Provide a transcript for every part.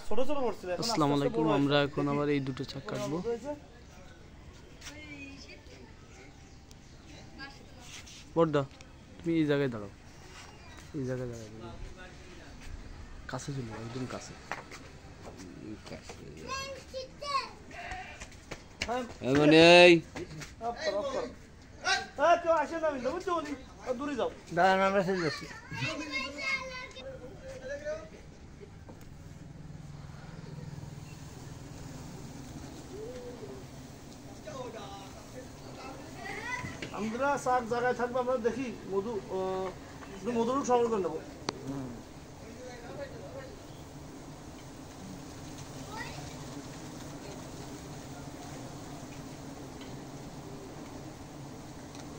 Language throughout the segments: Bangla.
আসসালামু আলাইকুম। আমরা এখন আবার এই দুটো চাক কাটবো। বড়দা তুমি এই জায়গায় দাঁড়াও, এই জায়গায় দাঁড়াও, কাছে চলে একদম কাছে। দূরে যাও, দাঁড়ান আমরা চলে যাচ্ছি। আমরা চার জায়গায় থাকবো, আমরা দেখি মধুর সংগ্রহ করে নেবো।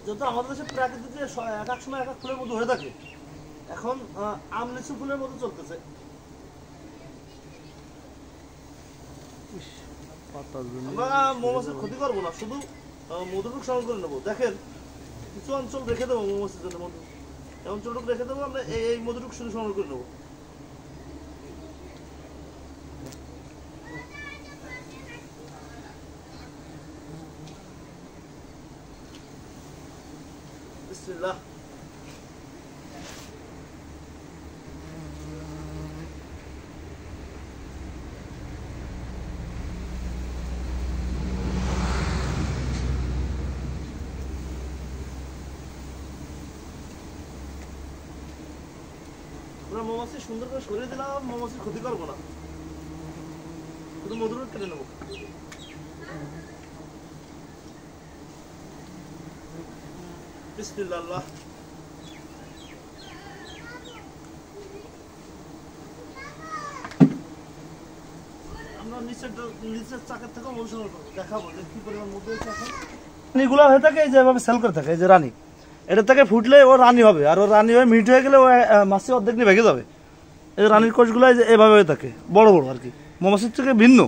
যেহেতু আমাদের দেশে প্রাকৃতিক এক এক সময় এক এক ফুলের মধু হয়ে থাকে, এখন আম লিচু ফুলের মধু চলতেছে। আমরা মৌমাছির ক্ষতি করবো না, শুধু মধুটুক সংগ্রহ করে নেবো। দেখেন কিছু অঞ্চল রেখে দেবো মৌমাছির জন্য, মধু এই অঞ্চলটুকু রেখে দেবো, আমরা এই মধুটুক শুধু সংগ্রহ করে নেবো। বিসমিল্লাহ। মৌমাছি সুন্দর করে সরিয়ে দিলাম, মৌমাছির ক্ষতি করবো না, শুধু মধুর কেটে নেবো। বিসমিল্লাহ। আমরা নিচের চাকের থেকে মধু সংগ্রহ করবো, দেখাবো যে কি পরিমাণ মধু হয়েছে। এখন রানীগুলা হয়ে থাকে এই যে এভাবে সেল করে থাকে, এই যে রানী, এটা থেকে ফুটলে ও রানী হবে, আর ও রানী হয়ে মিট হয়ে গেলে ও মাছি অর্ধেক নিয়ে ভেঙে যাবে। এই রানীর কোষগুলো এভাবে হয়ে থাকে, বড় বড় আর কি, মৌমাছির থেকে ভিন্ন।